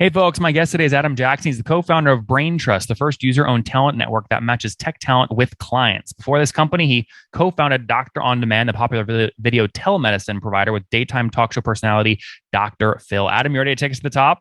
Hey, folks, my guest today is Adam Jackson. He's the co founder of Brain Trust, the first user owned talent network that matches tech talent with clients. Before this company, he co founded Doctor On Demand, the popular video telemedicine provider with daytime talk show personality Dr. Phil. Adam, you ready to take us to the top?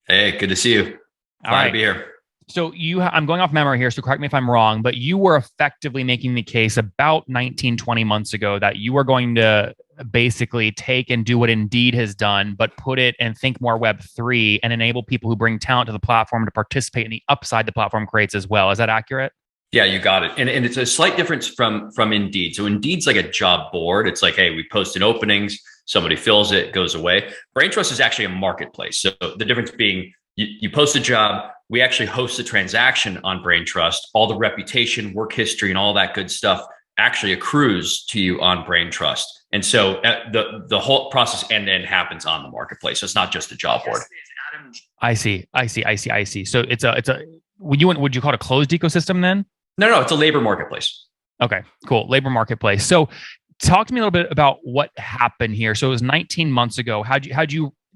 Hey, good to see you. All Glad to right. be here. So I'm going off memory here, so correct me if I'm wrong, but you were effectively making the case about 19, 20 months ago that you were going to basically take and do what Indeed has done, but put it and think more Web3 and enable people who bring talent to the platform to participate in the upside the platform creates as well. Is that accurate? Yeah, you got it. And it's a slight difference from Indeed. So Indeed's like a job board. It's like, hey, we posted openings, somebody fills it, goes away. Brain Trust is actually a marketplace. So the difference being you post a job, we actually host a transaction on Brain Trust. All the reputation, work history, and all that good stuff actually accrues to you on Brain Trust. And so the whole process end to end happens on the marketplace. So it's not just a job board. I see. So it's a would you call it a closed ecosystem then? No, it's a labor marketplace. Okay, cool. Labor marketplace. So talk to me a little bit about what happened here. So it was 19 months ago.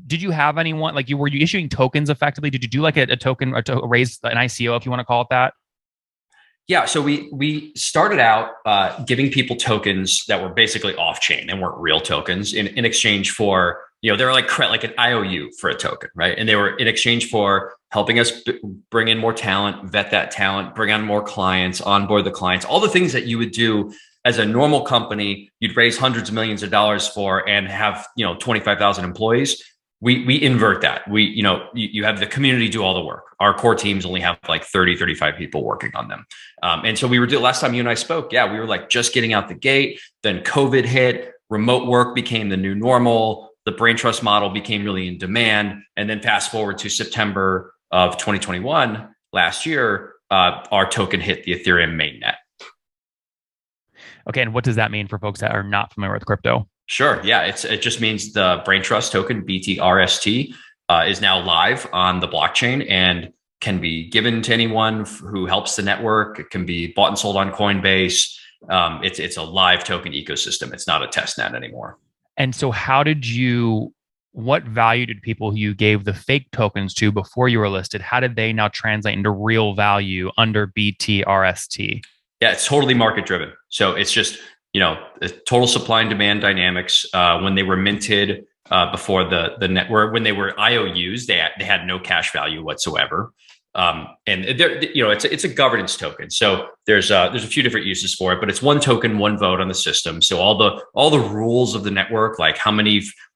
Did you have anyone were you issuing tokens effectively? Did you do like a token or to raise an ICO, if you want to call it that? Yeah, so we started out giving people tokens that were basically off chain and weren't real tokens in exchange for, they were like an IOU for a token, right? And they were in exchange for helping us bring in more talent, vet that talent, bring on more clients, onboard the clients, all the things that you would do as a normal company. You'd raise hundreds of millions of dollars for and have 25,000 employees. We invert that. You have the community do all the work. Our core teams only have like 30, 35 people working on them. And so last time you and I spoke, we were like just getting out the gate. Then COVID hit, remote work became the new normal. The Brain Trust model became really in demand. And then fast forward to September of 2021, last year, our token hit the Ethereum mainnet. Okay. And what does that mean for folks that are not familiar with crypto? Sure. Yeah. It just means the Brain Trust token, BTRST, is now live on the blockchain and can be given to anyone who helps the network. It can be bought and sold on Coinbase. It's a live token ecosystem. It's not a test net anymore. And so what value did people who you gave the fake tokens to before you were listed, how did they now translate into real value under BTRST? Yeah, it's totally market driven. So it's just, total supply and demand dynamics. When they were minted before the network, when they were IOUs, they had no cash value whatsoever. And it's a governance token. So there's a few different uses for it, but it's one token, one vote on the system. So all the rules of the network, like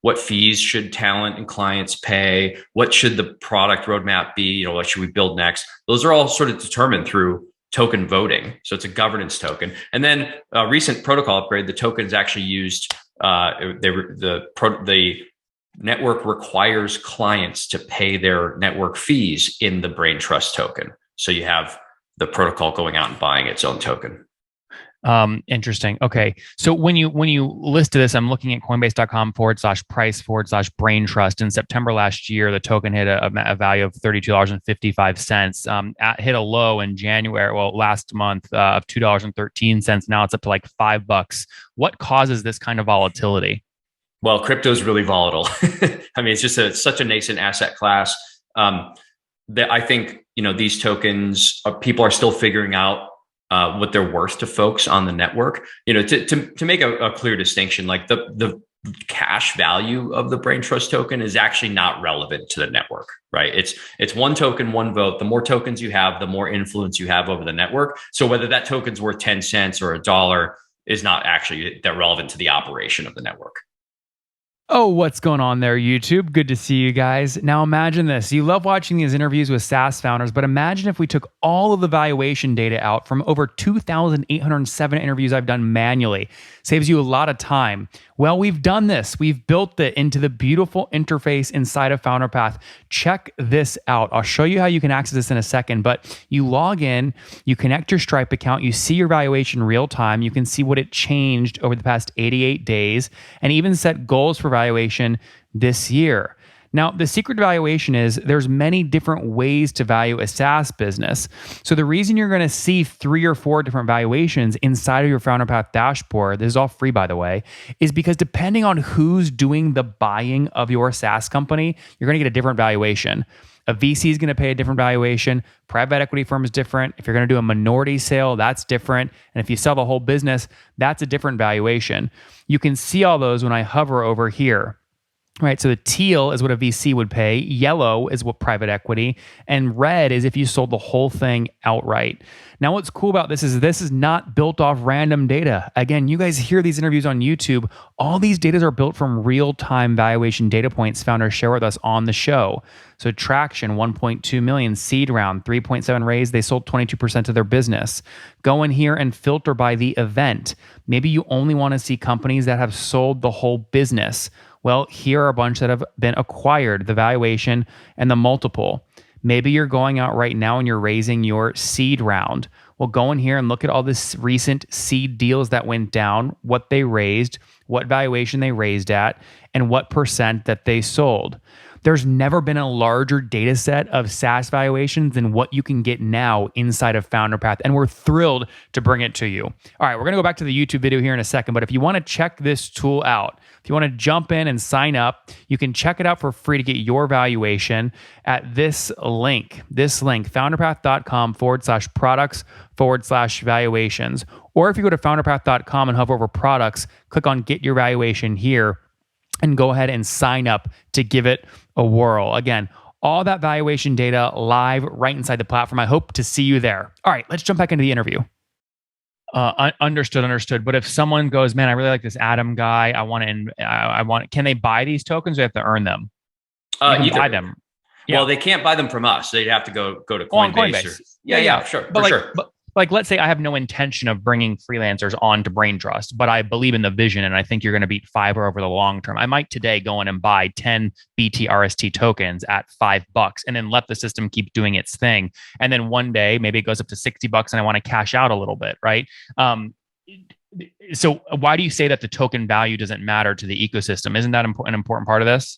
what fees should talent and clients pay, what should the product roadmap be, what should we build next? Those are all sort of determined through token voting. So it's a governance token. And then a recent protocol upgrade, the token is actually used. The network requires clients to pay their network fees in the Brain Trust token. So you have the protocol going out and buying its own token. Interesting. Okay. So when you listed this, I'm looking at coinbase.com/price/brain trust. In September last year, the token hit a value of $32.55. Hit a low in January, last month, of $2.13. Now it's up to like $5. What causes this kind of volatility? Well, crypto is really volatile. I mean, it's just such a nascent asset class. That I think, these tokens, people are still figuring out what they're worth to folks on the network. To make a clear distinction, like the cash value of the Brain Trust token is actually not relevant to the network, right? It's one token, one vote. The more tokens you have, the more influence you have over the network. So whether that token's worth 10 cents or $1 is not actually that relevant to the operation of the network. Oh, what's going on there, YouTube? Good to see you guys. Now imagine this. You love watching these interviews with SaaS founders, but imagine if we took all of the valuation data out from over 2,807 interviews I've done manually. Saves you a lot of time. Well, we've done this. We've built it into the beautiful interface inside of FounderPath. Check this out. I'll show you how you can access this in a second, but you log in, you connect your Stripe account, you see your valuation real time. You can see what it changed over the past 88 days and even set goals for valuation this year. Now, the secret to valuation is there's many different ways to value a SaaS business. So the reason you're going to see 3 or 4 different valuations inside of your FounderPath dashboard, this is all free by the way, is because depending on who's doing the buying of your SaaS company, you're going to get a different valuation. A VC is going to pay a different valuation. Private equity firm is different. If you're going to do a minority sale, that's different. And if you sell the whole business, that's a different valuation. You can see all those when I hover over here. Right, so the teal is what a VC would pay, yellow is what private equity, and red is if you sold the whole thing outright. Now, what's cool about this is not built off random data. Again, you guys hear these interviews on YouTube. All these data are built from real-time valuation data points founders share with us on the show. So Traction, 1.2 million, seed round, 3.7 raise. They sold 22% of their business. Go in here and filter by the event. Maybe you only want to see companies that have sold the whole business. Well, here are a bunch that have been acquired, the valuation and the multiple. Maybe you're going out right now and you're raising your seed round. Well, go in here and look at all this recent seed deals that went down, what they raised, what valuation they raised at, and what percent that they sold. There's never been a larger data set of SaaS valuations than what you can get now inside of FounderPath, and we're thrilled to bring it to you. All right, we're going to go back to the YouTube video here in a second, but if you want to check this tool out, if you want to jump in and sign up, you can check it out for free to get your valuation at this link, founderpath.com/products/valuations. Or if you go to founderpath.com and hover over products, click on get your valuation here, and go ahead and sign up to give it a whirl. Again, all that valuation data live right inside the platform. I hope to see you there. All right, let's jump back into the interview. Understood. But if someone goes, man, I really like this Adam guy. I want. Can they buy these tokens or do they have to earn them? You can buy them. Yeah. Well, they can't buy them from us. They'd have to go to Coinbase. Yeah, sure. But let's say I have no intention of bringing freelancers on to Brain Trust, but I believe in the vision and I think you're going to beat Fiverr over the long term. I might today go in and buy 10 BTRST tokens at $5 and then let the system keep doing its thing. And then one day, maybe it goes up to $60 and I want to cash out a little bit, right? So why do you say that the token value doesn't matter to the ecosystem? Isn't that an important part of this?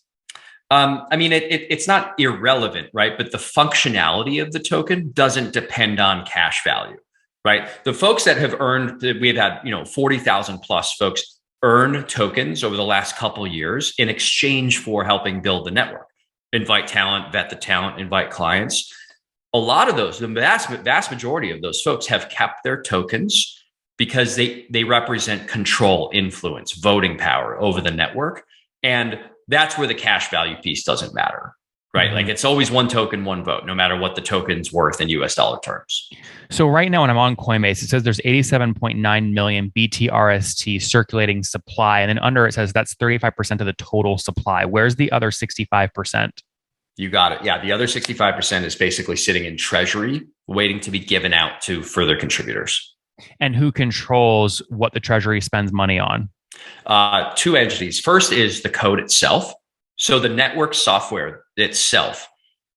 I mean, it's not irrelevant, right? But the functionality of the token doesn't depend on cash value. Right. The folks that have earned, we've had, 40,000 plus folks earn tokens over the last couple of years in exchange for helping build the network, invite talent, vet the talent, invite clients. A lot of those, the vast majority of those folks have kept their tokens because they represent control, influence, voting power over the network. And that's where the cash value piece doesn't matter. Right. Mm-hmm. Like it's always one token, one vote, no matter what the token's worth in US dollar terms. So right now when I'm on Coinbase, it says there's 87.9 million BTRST circulating supply. And then under it says that's 35% of the total supply. Where's the other 65%? You got it. Yeah. The other 65% is basically sitting in treasury, waiting to be given out to further contributors. And who controls what the treasury spends money on? Two entities. First is the code itself. So the network software itself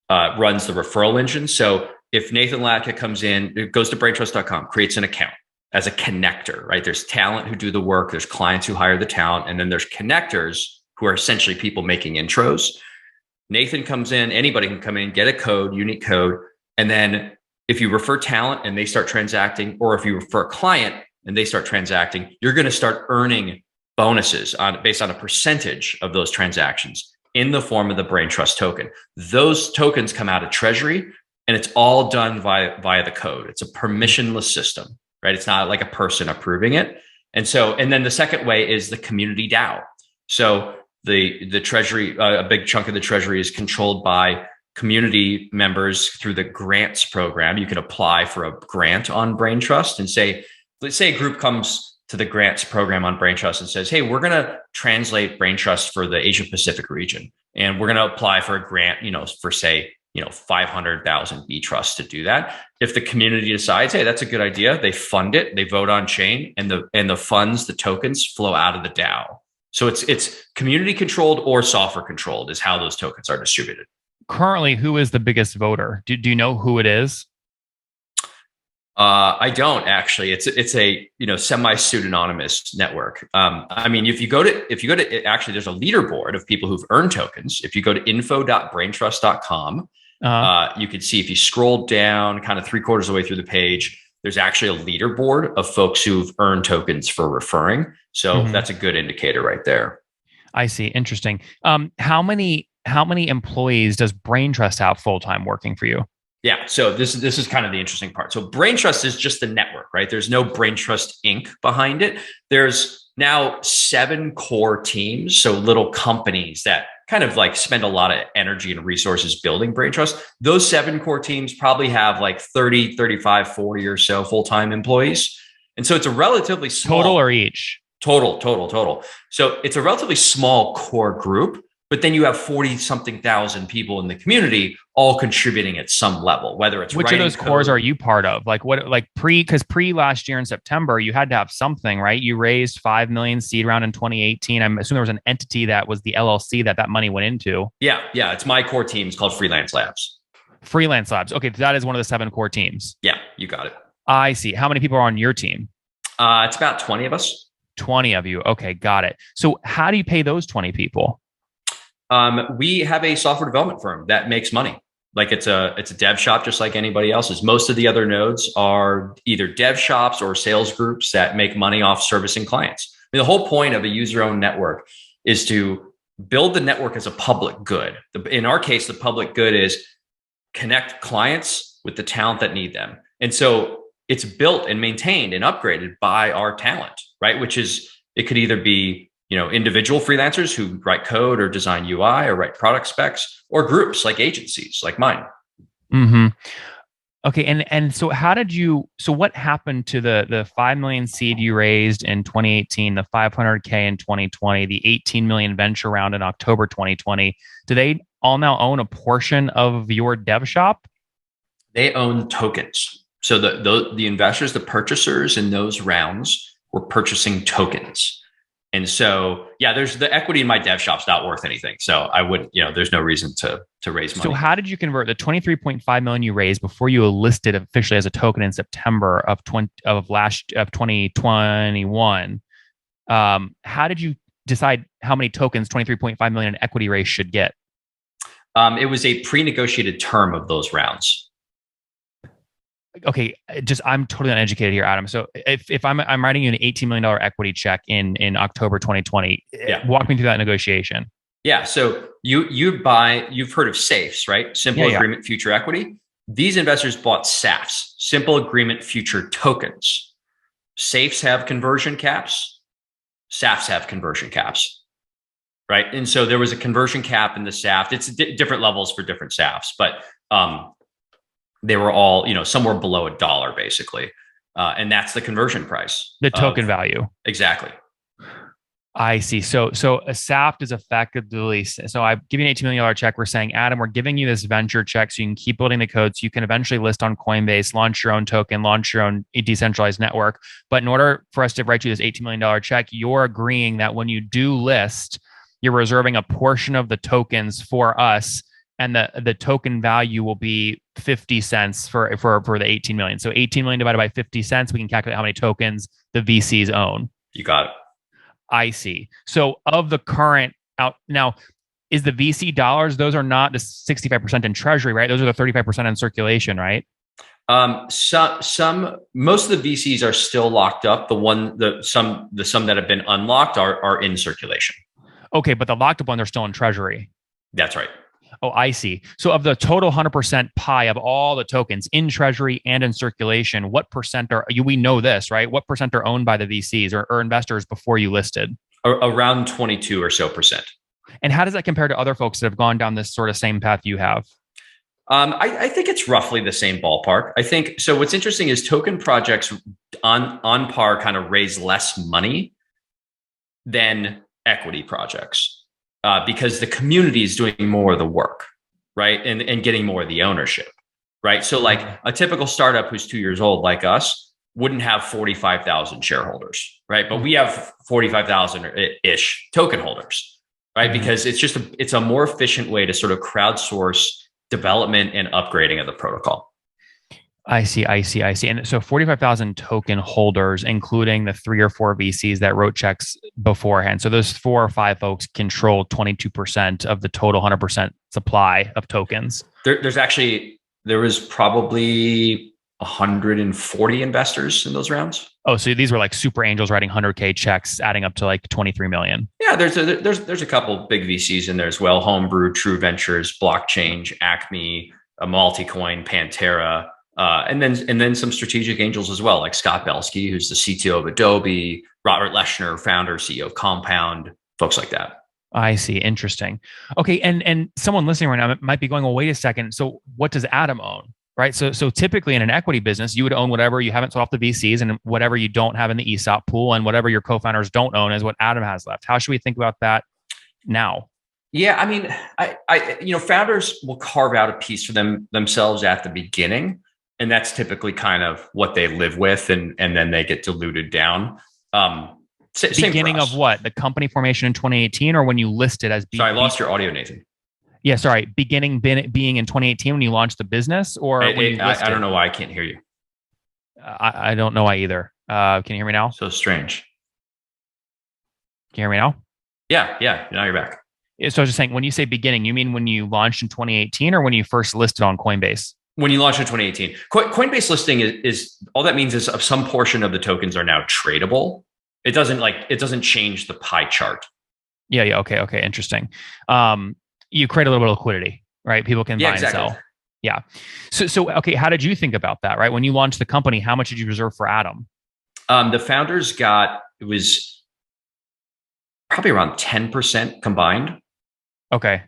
runs the referral engine. So if Nathan Latka comes in, it goes to braintrust.com, creates an account as a connector, right? There's talent who do the work. There's clients who hire the talent. And then there's connectors who are essentially people making intros. Nathan comes in, anybody can come in, get a code, unique code. And then if you refer talent and they start transacting, or if you refer a client and they start transacting, you're going to start earning bonuses based on a percentage of those transactions in the form of the Brain Trust token. Those tokens come out of treasury and it's all done via the code. It's a permissionless system, right? It's not like a person approving it. And then the second way is the community DAO. So the treasury, a big chunk of the treasury is controlled by community members through the grants program. You can apply for a grant on Brain Trust and let's say a group comes to the grants program on Brain Trust and says, hey, we're going to translate Brain Trust for the Asia Pacific region. And we're going to apply for a grant, for say, 500,000 B Trust to do that. If the community decides, hey, that's a good idea, they fund it, they vote on chain, and the funds, the tokens flow out of the DAO. So it's community controlled or software controlled is how those tokens are distributed. Currently, who is the biggest voter? Do you know who it is? I don't actually. It's a semi-pseudonymous network. I mean, if you go to actually, there's a leaderboard of people who've earned tokens. If you go to info.braintrust.com, you can see if you scroll down kind of 3/4 of the way through the page, there's actually a leaderboard of folks who've earned tokens for referring. So that's a good indicator right there. I see. Interesting. How many how many employees does Brain Trust have full-time working for you? Yeah. So this is kind of the interesting part. So Brain Trust is just the network, right? There's no Brain Trust Inc. behind it. There's now 7 core teams. So little companies that kind of like spend a lot of energy and resources building Brain Trust. Those 7 core teams probably have like 30, 35, 40 or so full-time employees. And so it's a relatively small Total or each? total. So it's a relatively small core group, but then you have 40 something thousand people in the community all contributing at some level, whether it's which of those cores are you part of? Like what, like because pre last year in September, you had to have something, right? You raised 5 million seed round in 2018. I'm assuming there was an entity that was the LLC that money went into. Yeah. It's my core team. It's called Freelance Labs. Freelance Labs. Okay. That is one of the 7 core teams. Yeah, you got it. I see. How many people are on your team? It's about 20 of us. 20 of you. Okay. Got it. So how do you pay those 20 people? We have a software development firm that makes money. Like it's a dev shop just like anybody else's. Most of the other nodes are either dev shops or sales groups that make money off servicing clients. I mean, the whole point of a user-owned network is to build the network as a public good. In our case, the public good is connect clients with the talent that need them. And so it's built and maintained and upgraded by our talent, right? Which is, it could either be individual freelancers who write code or design UI or write product specs, or groups like agencies like mine. Mm-hmm. Okay. And so what happened to the 5 million seed you raised in 2018, the 500K in 2020, the 18 million venture round in October 2020? Do they all now own a portion of your dev shop? They own tokens. So the investors, the purchasers in those rounds were purchasing tokens. And so, yeah, there's the equity in my dev shop's not worth anything. So I wouldn't, there's no reason to raise money. So how did you convert the 23.5 million you raised before you listed officially as a token in September of 2021? How did you decide how many tokens 23.5 million in equity raise should get? It was a pre-negotiated term of those rounds. Okay, I'm totally uneducated here, Adam. So if I'm writing you an $18 million equity check in October 2020, walk me through that negotiation. Yeah. So you've heard of SAFEs, right? Simple Agreement Future Equity. These investors bought SAFs, Simple Agreement Future Tokens. SAFes have conversion caps. SAFs have conversion caps, right? And so there was a conversion cap in the SAF. It's different levels for different SAFs, but they were all, somewhere below $1 basically. And that's the conversion price. The token value. Exactly. I see. So a SAFT is effectively, so I give you an $18 million check. We're saying, Adam, we're giving you this venture check so you can keep building the code so you can eventually list on Coinbase, launch your own token, launch your own decentralized network. But in order for us to write you this $18 million check, you're agreeing that when you do list, you're reserving a portion of the tokens for us, and the token value will be 50 cents for the 18 million. So 18 million divided by 50 cents, we can calculate how many tokens the VCs own. You got it. I see. So of the current out now, is the VC dollars, those are not the 65% in treasury, right? Those are the 35% in circulation, right? Most of the VCs are still locked up. Some that have been unlocked are in circulation. Okay, but the locked up ones are still in treasury. That's right. Oh, I see. So of the total 100% pie of all the tokens in treasury and in circulation, what percent we know this, right? What percent are owned by the VCs or investors before you listed? Around 22 or so percent. And how does that compare to other folks that have gone down this sort of same path you have? I think it's roughly the same ballpark. I think, so what's interesting is token projects on par kind of raise less money than equity projects. Because the community is doing more of the work, right? And getting more of the ownership, right? So like a typical startup who's 2 years old like us wouldn't have 45,000 shareholders, right? But we have 45,000-ish token holders, right? Because it's a more efficient way to sort of crowdsource development and upgrading of the protocol. I see. And so 45,000 token holders, including the 3 or 4 VCs that wrote checks beforehand. So those 4 or 5 folks control 22% of the total 100% supply of tokens. There was probably 140 investors in those rounds. Oh, so these were like super angels writing 100K checks, adding up to like 23 million. Yeah, there's a couple big VCs in there as well: Homebrew, True Ventures, Blockchain, Acme, Multicoin, Pantera, and then some strategic angels as well, like Scott Belsky, who's the CTO of Adobe, Robert Leshner, founder, CEO of Compound, folks like that. I see. Interesting. Okay, and someone listening right now might be going, well, wait a second. So what does Adam own? Right. So typically in an equity business, you would own whatever you haven't sold off the VCs and whatever you don't have in the ESOP pool, and whatever your co-founders don't own is what Adam has left. How should we think about that now? Yeah, I mean, founders will carve out a piece for themselves at the beginning, and that's typically kind of what they live with, and then they get diluted down. Beginning of what? The company formation in 2018, or when you listed as? Sorry, I lost your audio, Nathan. Yeah, sorry. Beginning being in 2018 when you launched the business, or when you listed? I don't know why I can't hear you. I don't know why either. Can you hear me now? So strange. Can you hear me now? Yeah. Now you're back. So I was just saying, when you say beginning, you mean when you launched in 2018 or when you first listed on Coinbase? When you launched in 2018. Coinbase listing is all that means is some portion of the tokens are now tradable. It doesn't change the pie chart. Yeah. Okay. Interesting. You create a little bit of liquidity, right? People can buy and sell. Yeah. So okay. How did you think about that? Right. When you launched the company, how much did you reserve for Adam? The founders it was probably around 10% combined. Okay.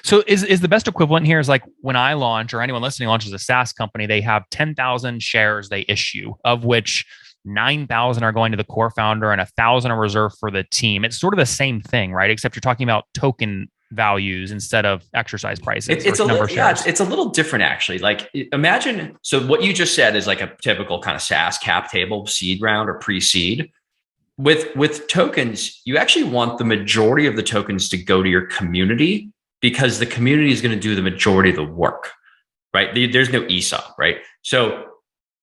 So is the best equivalent here is like when I launch, or anyone listening launches a SaaS company, they have 10,000 shares they issue, of which 9,000 are going to the core founder and 1,000 are reserved for the team. It's sort of the same thing, right? Except you're talking about token values instead of exercise prices. It's a little different actually. Like imagine, so what you just said is like a typical kind of SaaS cap table, seed round or pre-seed. With tokens, you actually want the majority of the tokens to go to your community, because the community is going to do the majority of the work, right? There's no ESOP, right? So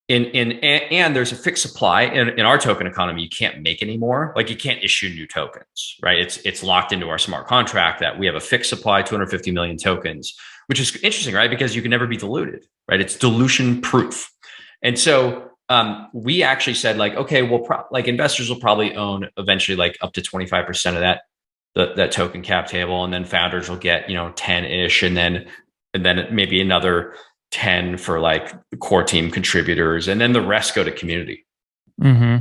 and there's a fixed supply in our token economy. You can't make any more. Like you can't issue new tokens, right? It's locked into our smart contract that we have a fixed supply, 250 million tokens, which is interesting, right? Because you can never be diluted, right? It's dilution proof. And so we actually said like, okay, well, investors will probably own eventually like up to 25% of that token cap table. And then founders will get, 10-ish. And then maybe another 10 for like core team contributors. And then the rest go to community. Mm-hmm.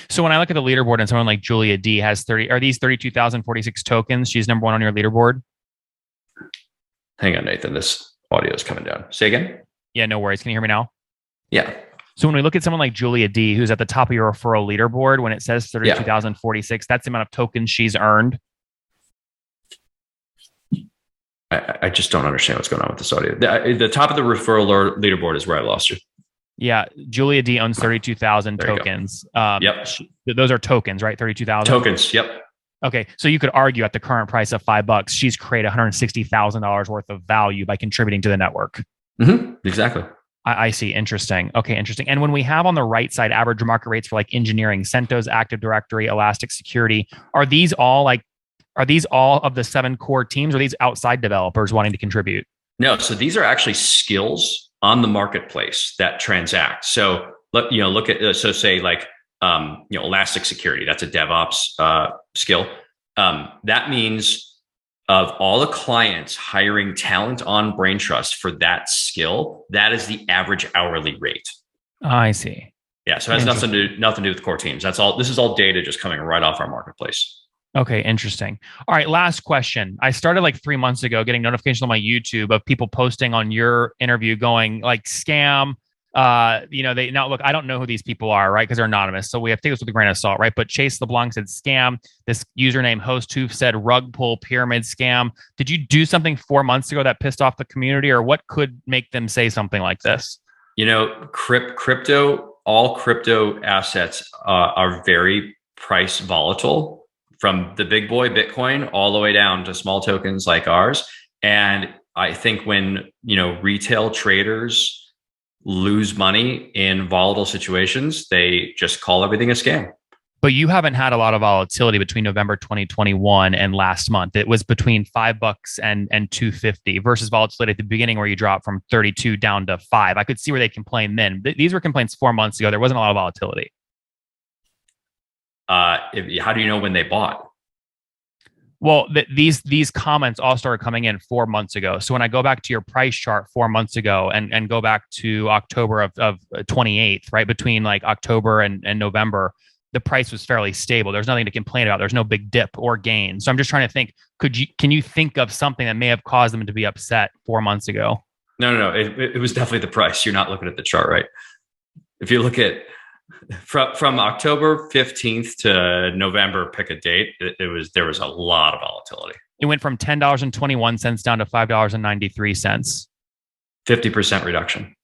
So when I look at the leaderboard and someone like Julia D has 30, are these 32,046 tokens? She's number one on your leaderboard. Hang on, Nathan, this audio is coming down. Say again. Yeah, no worries. Can you hear me now? Yeah. So when we look at someone like Julia D, who's at the top of your referral leaderboard, when it says 32,046, that's the amount of tokens she's earned. I just don't understand what's going on with this audio. The top of the referral leaderboard is where I lost you. Yeah. Julia D owns 32,000 tokens. Yep. Those are tokens, right? 32,000 tokens. Yep. Okay. So you could argue at the current price of $5, she's created $160,000 worth of value by contributing to the network. Mm-hmm. Exactly. I see. Interesting. Okay. Interesting. And when we have on the right side, average market rates for like engineering, CentOS, Active Directory, Elastic Security, are these all of the 7 core teams, or are these outside developers wanting to contribute? No. So these are actually skills on the marketplace that transact. So look at, say like, Elastic Security, that's a DevOps skill. That means of all the clients hiring talent on Brain Trust for that skill, that is the average hourly rate. I see. Yeah. So it has nothing to do with core teams. That's all. This is all data just coming right off our marketplace. Okay, interesting. All right, last question. I started like 3 months ago getting notifications on my YouTube of people posting on your interview going like scam. Look, I don't know who these people are, right? Because they're anonymous. So we have to take this with a grain of salt, right? But Chase LeBlanc said scam. This username host who said rug pull pyramid scam. Did you do something 4 months ago that pissed off the community, or what could make them say something like this? All crypto assets are very price volatile, from the big boy Bitcoin all the way down to small tokens like ours. And I think when, retail traders lose money in volatile situations, they just call everything a scam. But you haven't had a lot of volatility between November 2021 and last month. It was between $5 and 250 versus volatility at the beginning where you dropped from 32 down to 5. I could see where they complained then. These were complaints 4 months ago. There wasn't a lot of volatility. How do you know when they bought? Well, these comments all started coming in 4 months ago. So when I go back to your price chart 4 months ago and go back to October of 28th, right between like October and November, the price was fairly stable. There's nothing to complain about. There's no big dip or gain. So I'm just trying to think, can you think of something that may have caused them to be upset 4 months ago? No. It was definitely the price. You're not looking at the chart right. If you look at from October 15th to November, pick a date, there was a lot of volatility. It went from $10.21 down to $5.93. 50% reduction.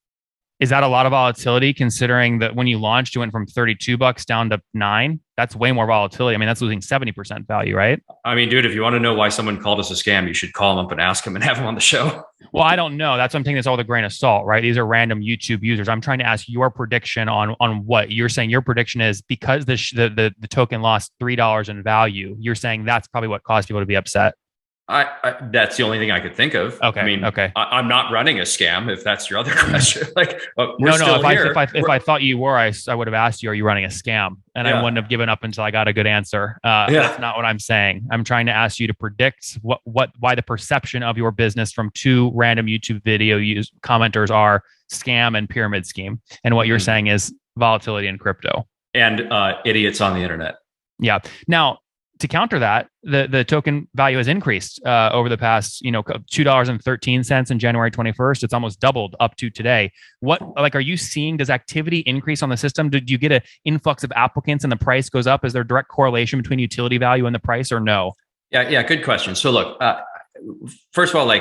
Is that a lot of volatility considering that when you launched, you went from $32 down to $9? That's way more volatility. I mean, that's losing 70% value, right? I mean, dude, if you want to know why someone called us a scam, you should call them up and ask them and have them on the show. Well, I don't know. That's why I'm taking this all with a grain of salt, right? These are random YouTube users. I'm trying to ask your prediction on what you're saying. Your prediction is because the token lost $3 in value. You're saying that's probably what caused people to be upset. That's the only thing I could think of. Okay. I mean, okay. I'm not running a scam. If that's your other question, like no. If I thought you were, I would have asked you, are you running a scam? And I wouldn't have given up until I got a good answer. That's not what I'm saying. I'm trying to ask you to predict why the perception of your business from two random YouTube video commenters are scam and pyramid scheme, and what you're saying is volatility in crypto and idiots on the internet. Yeah. Now, to counter that, the token value has increased over the past, $2.13 in January 21st. It's almost doubled up to today. Are you seeing, does activity increase on the system? Did you get an influx of applicants and the price goes up? Is there a direct correlation between utility value and the price or no? Yeah. Good question. So look, first of all,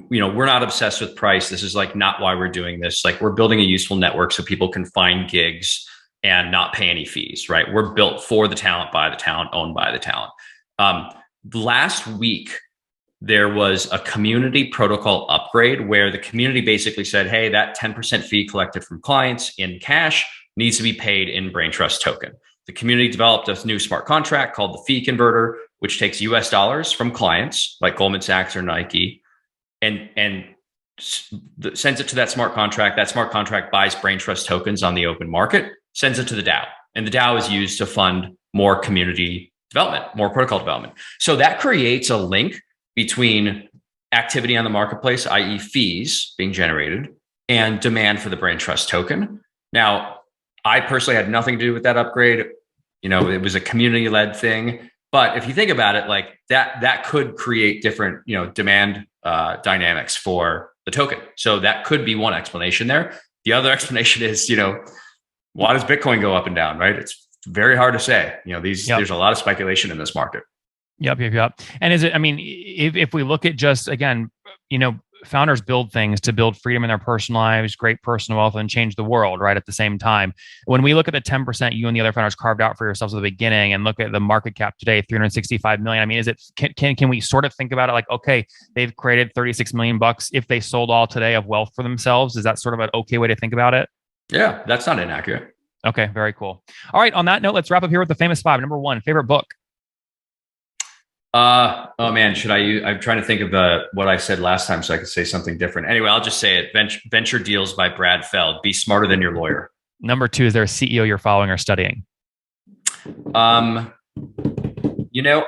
we're not obsessed with price. This is not why we're doing this. We're building a useful network so people can find gigs and not pay any fees, right? We're built for the talent, by the talent, owned by the talent. Last week, there was a community protocol upgrade where the community basically said, hey, that 10% fee collected from clients in cash needs to be paid in Brain Trust token. The community developed a new smart contract called the fee converter, which takes US dollars from clients like Goldman Sachs or Nike and sends it to that smart contract. That smart contract buys Brain Trust tokens on the open market, sends it to the DAO. And the DAO is used to fund more community development, more protocol development. So that creates a link between activity on the marketplace, i.e. fees being generated, and demand for the Brain Trust token. Now, I personally had nothing to do with that upgrade. It was a community-led thing. But if you think about it, that could create different, demand dynamics for the token. So that could be one explanation there. The other explanation is, why does Bitcoin go up and down, right? It's very hard to say. There's a lot of speculation in this market. Yep. And if we look at just, again, founders build things to build freedom in their personal lives, great personal wealth, and change the world, right? At the same time, when we look at the 10% you and the other founders carved out for yourselves at the beginning and look at the market cap today, 365 million. Can we sort of think about it okay, they've created 36 million bucks if they sold all today of wealth for themselves? Is that sort of an okay way to think about it? Yeah, that's not inaccurate. Okay, very cool. All right, on that note, let's wrap up here with the famous five. Number one, favorite book. Oh man, I'm trying to think of what I said last time so I could say something different. Anyway, I'll just say it. Venture Deals by Brad Feld. Be smarter than your lawyer. Number two, is there a CEO you're following or studying? I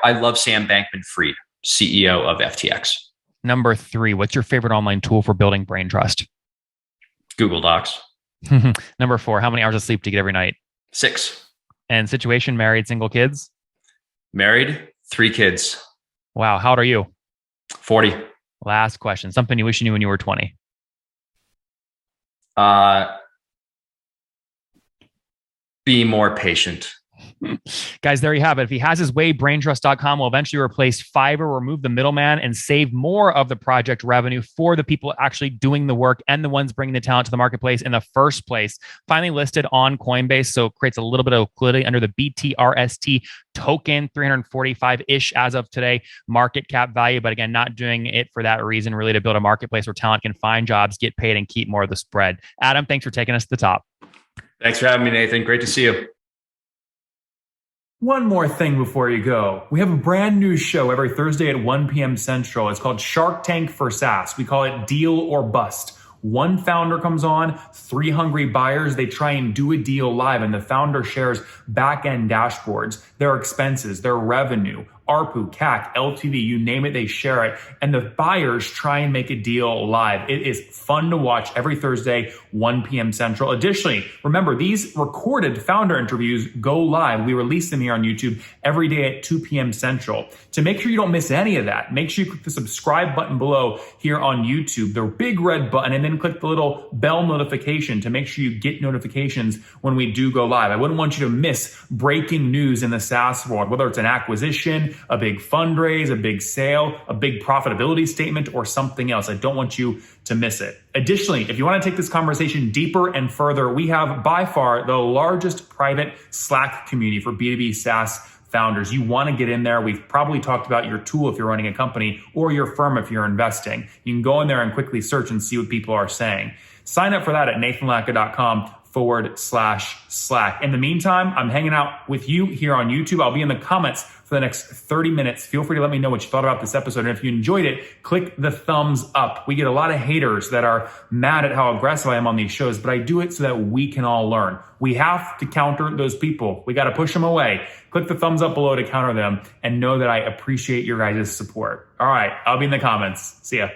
love Sam Bankman-Fried, CEO of FTX. Number three, what's your favorite online tool for building brain trust? Google Docs. Number four, how many hours of sleep do you get every night? 6. And situation, married, single, kids? Married, 3 kids. Wow. How old are you? 40. Last question. Something you wish you knew when you were 20. Be more patient. Guys, there you have it. If he has his way, braintrust.com will eventually replace Fiverr, remove the middleman, and save more of the project revenue for the people actually doing the work and the ones bringing the talent to the marketplace in the first place. Finally listed on Coinbase, so it creates a little bit of liquidity under the BTRST token, 345-ish as of today, market cap value. But again, not doing it for that reason, really to build a marketplace where talent can find jobs, get paid, and keep more of the spread. Adam, thanks for taking us to the top. Thanks for having me, Nathan. Great to see you. One more thing before you go. We have a brand new show every Thursday at 1 p.m. Central. It's called Shark Tank for SaaS. We call it Deal or Bust. One founder comes on, 3 hungry buyers, they try and do a deal live, and the founder shares back-end dashboards, their expenses, their revenue, ARPU, CAC, LTV, you name it, they share it. And the buyers try and make a deal live. It is fun to watch every Thursday, 1 p.m. Central. Additionally, remember, these recorded founder interviews go live. We release them here on YouTube every day at 2 p.m. Central. To make sure you don't miss any of that, make sure you click the subscribe button below here on YouTube, the big red button, and then click the little bell notification to make sure you get notifications when we do go live. I wouldn't want you to miss breaking news in the SaaS world, whether it's an acquisition, a big fundraise, a big sale, a big profitability statement, or something else. I don't want you to miss it. Additionally, if you want to take this conversation deeper and further, we have by far the largest private Slack community for B2B SaaS founders. You want to get in there. We've probably talked about your tool if you're running a company or your firm if you're investing. You can go in there and quickly search and see what people are saying. Sign up for that at nathanlatka.com/Slack. In the meantime, I'm hanging out with you here on YouTube. I'll be in the comments for the next 30 minutes. Feel free to let me know what you thought about this episode. And if you enjoyed it, click the thumbs up. We get a lot of haters that are mad at how aggressive I am on these shows, but I do it so that we can all learn. We have to counter those people. We got to push them away. Click the thumbs up below to counter them and know that I appreciate your guys' support. All right, I'll be in the comments. See ya.